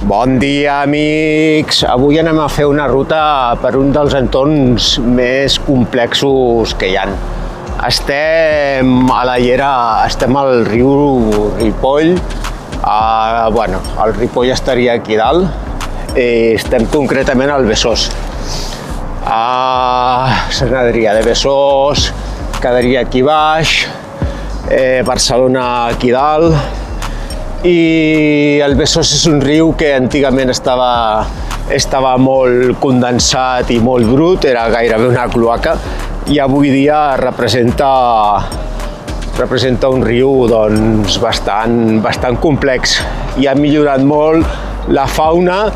Bon dia, amics! Avui anem a fer una ruta per un dels entorns més complexos que hi ha. Estem a la Llera, estem al riu Ripoll. El Ripoll estaria aquí dalt. Estem concretament al Besòs. Sant Adrià de Besòs quedaria aquí baix, Barcelona aquí dalt. I el Besòs és un riu que antigament estava molt condensat i molt brut, era gairebé una cloaca, i avui dia representa un riu bastant complex. I ha millorat molt la fauna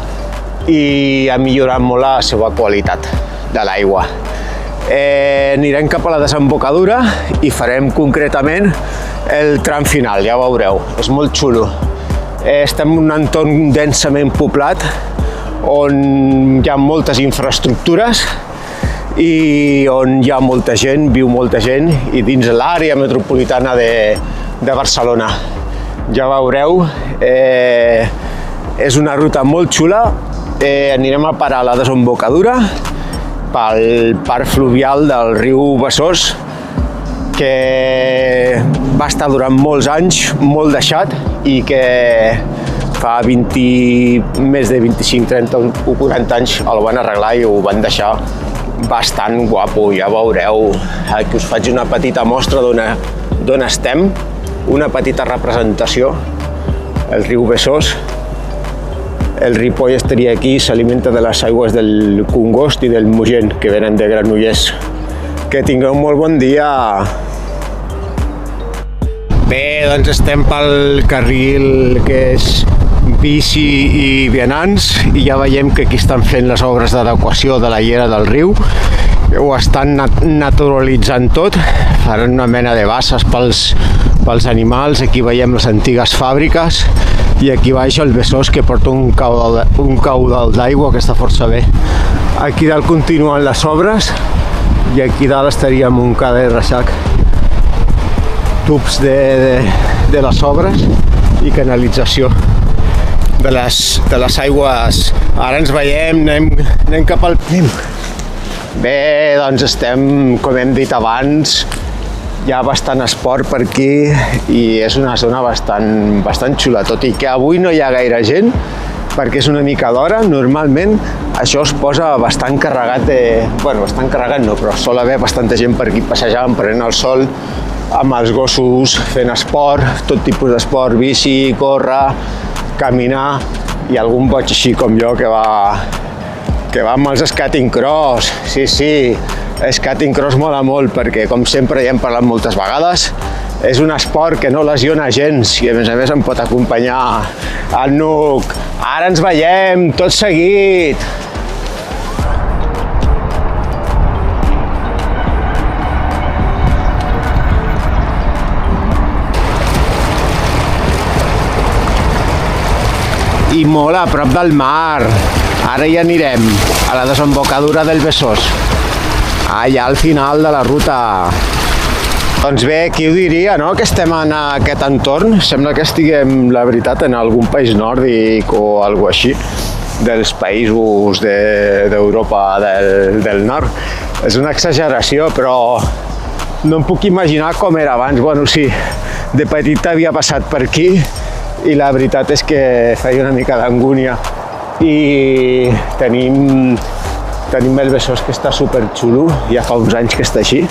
i ha millorat molt la seva qualitat de l'aigua. Anirem cap a la desembocadura i farem concretament el tram final, ja ho veureu, és molt xulo. Estem en un entorn densament poblat on hi ha moltes infraestructures i on hi ha molta gent, viu molta gent, i dins l'àrea metropolitana de Barcelona. Ja veureu, és una ruta molt xula. Anirem a parar a la desembocadura pel parc fluvial del riu Besòs, que va estar durant molts anys molt deixat i que fa més de 25, 30 o 40 anys el van arreglar i ho van deixar bastant guapo. Ja veureu, aquí us faig una petita mostra d'on estem, una petita representació, el riu Besòs. El Ripoll estaria aquí, s'alimenta de les aigües del Congost i del Mogent, que venen de Granollers. Que tingueu molt bon dia! Bé, doncs estem pel carril que és bici i vianants i ja veiem que aquí estan fent les obres d'adequació de la llera del riu. Ho estan naturalitzant tot, faran una mena de basses pels animals. Aquí veiem les antigues fàbriques i aquí baix el Besòs, que porta un caudal d'aigua que està força bé. Aquí dalt continuen les obres i aquí dalt estaria Montcada i Reixac. Tubs de les obres i canalització de les aigües. Ara ens veiem, anem cap al... Bé, doncs estem, com hem dit abans, hi ha bastant esport per aquí i és una zona bastant xula, tot i que avui no hi ha gaire gent, perquè és una mica d'hora. Normalment això es posa bastant carregat bastant carregat no, però sol haver bastanta gent per aquí passejant, prenent el sol, amb els gossos, fent esport, tot tipus d'esport, bici, córrer, caminar, i algun boig així com jo que va amb els skating cross. Sí, skating cross mola molt perquè, com sempre ja hem parlat moltes vegades, és un esport que no lesiona gens i a més em pot acompanyar el Nuc. Ara ens veiem tot seguit! I molt a prop del mar. Ara ja anirem a la desembocadura del Besòs, allà al final de la ruta. Doncs bé, qui ho diria, no?, que estem en aquest entorn? Sembla que estiguem, la veritat, en algun país nòrdic o alguna així, dels països d'Europa del nord. És una exageració, però no em puc imaginar com era abans. Bueno, sí, de petit havia passat per aquí i la veritat és que feia una mica d'angúnia. I tenim el Besòs, que està superxulo, ja fa uns anys que està així,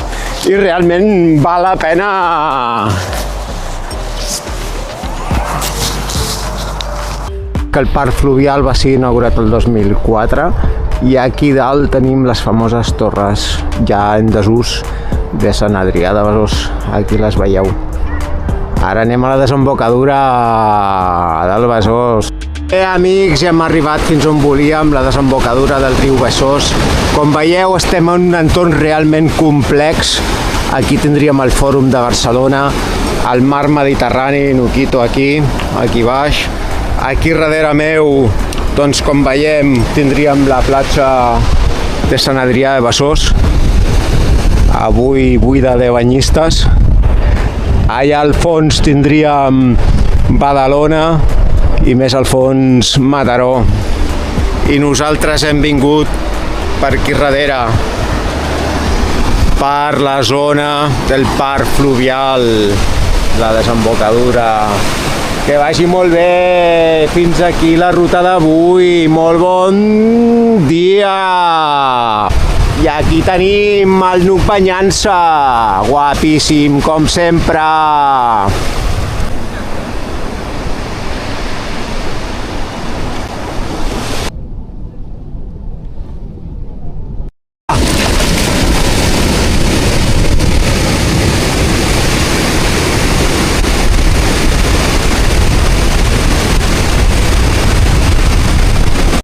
i realment val la pena que el parc fluvial va ser inaugurat el 2004 i aquí dalt tenim les famoses torres ja en desús de Sant Adrià de Besòs. Aquí les veieu. Ara anem a la desembocadura del Besòs. Bé, amics, ja hem arribat fins on volíem, la desembocadura del riu Besòs. Com veieu, estem en un entorn realment complex. Aquí tindríem el Fòrum de Barcelona, el mar Mediterrani, Nuquito aquí baix. Aquí darrere meu, doncs com veiem, tindríem la platja de Sant Adrià de Besòs, avui buida de banyistes. Allà al fons tindríem Badalona, i més al fons Mataró. I nosaltres hem vingut per aquí darrere, per la zona del parc fluvial, la desembocadura. Que vagi molt bé, fins aquí la ruta d'avui, molt bon dia! I aquí tenim el Nuc banyant-se, guapíssim com sempre!